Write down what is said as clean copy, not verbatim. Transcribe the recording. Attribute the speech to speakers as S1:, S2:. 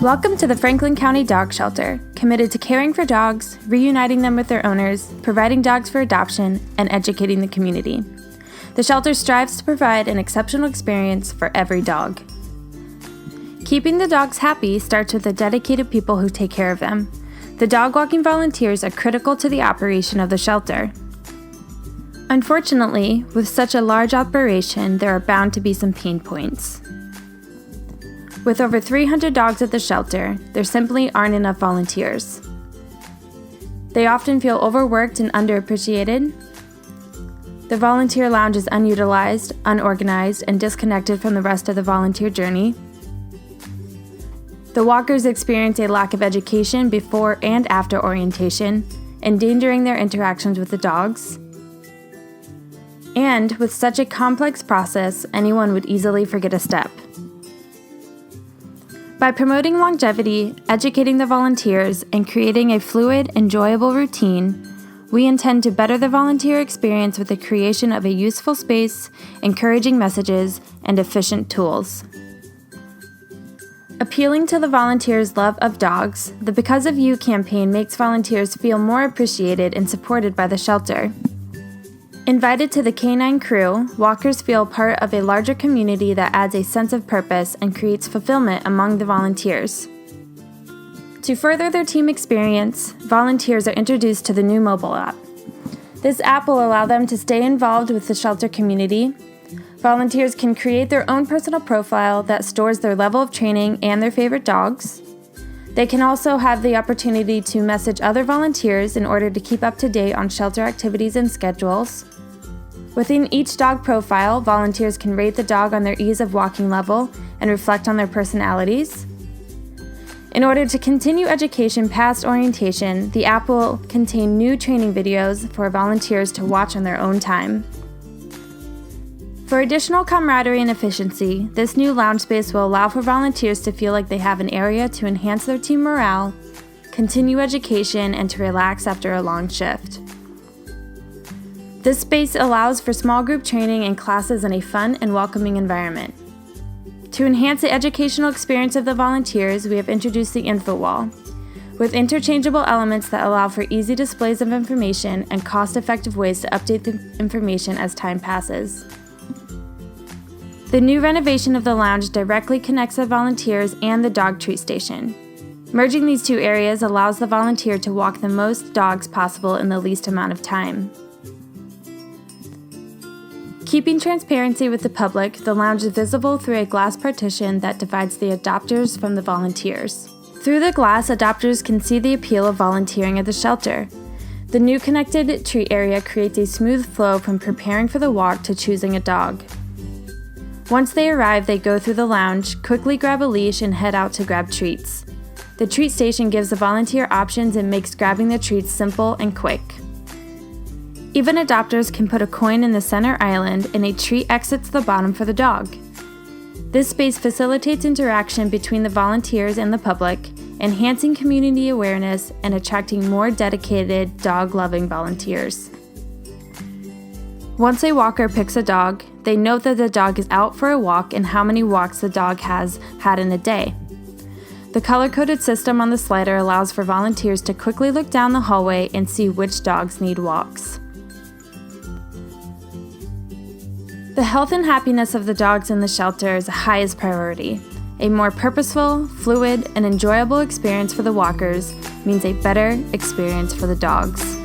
S1: Welcome to the Franklin County Dog Shelter, committed to caring for dogs, reuniting them with their owners, providing dogs for adoption, and educating the community. The shelter strives to provide an exceptional experience for every dog. Keeping the dogs happy starts with the dedicated people who take care of them. The dog walking volunteers are critical to the operation of the shelter. Unfortunately, with such a large operation, there are bound to be some pain points. With over 300 dogs at the shelter, there simply aren't enough volunteers. They often feel overworked and underappreciated. The volunteer lounge is unutilized, unorganized, and disconnected from the rest of the volunteer journey. The walkers experience a lack of education before and after orientation, endangering their interactions with the dogs. And with such a complex process, anyone would easily forget a step. By promoting longevity, educating the volunteers, and creating a fluid, enjoyable routine, we intend to better the volunteer experience with the creation of a useful space, encouraging messages, and efficient tools. Appealing to the volunteers' love of dogs, the Because of You campaign makes volunteers feel more appreciated and supported by the shelter. Invited to the canine crew, walkers feel part of a larger community that adds a sense of purpose and creates fulfillment among the volunteers. To further their team experience, volunteers are introduced to the new mobile app. This app will allow them to stay involved with the shelter community. Volunteers can create their own personal profile that stores their level of training and their favorite dogs. They can also have the opportunity to message other volunteers in order to keep up to date on shelter activities and schedules. Within each dog profile, volunteers can rate the dog on their ease of walking level and reflect on their personalities. In order to continue education past orientation, the app will contain new training videos for volunteers to watch on their own time. For additional camaraderie and efficiency, this new lounge space will allow for volunteers to feel like they have an area to enhance their team morale, continue education, and to relax after a long shift. This space allows for small group training and classes in a fun and welcoming environment. To enhance the educational experience of the volunteers, we have introduced the info wall, with interchangeable elements that allow for easy displays of information and cost-effective ways to update the information as time passes. The new renovation of the lounge directly connects the volunteers and the dog treat station. Merging these two areas allows the volunteer to walk the most dogs possible in the least amount of time. Keeping transparency with the public, the lounge is visible through a glass partition that divides the adopters from the volunteers. Through the glass, adopters can see the appeal of volunteering at the shelter. The new connected treat area creates a smooth flow from preparing for the walk to choosing a dog. Once they arrive, they go through the lounge, quickly grab a leash, and head out to grab treats. The treat station gives the volunteer options and makes grabbing the treats simple and quick. Even adopters can put a coin in the center island and a treat exits the bottom for the dog. This space facilitates interaction between the volunteers and the public, enhancing community awareness and attracting more dedicated, dog-loving volunteers. Once a walker picks a dog, they note that the dog is out for a walk and how many walks the dog has had in a day. The color-coded system on the slider allows for volunteers to quickly look down the hallway and see which dogs need walks. The health and happiness of the dogs in the shelter is the highest priority. A more purposeful, fluid, and enjoyable experience for the walkers means a better experience for the dogs.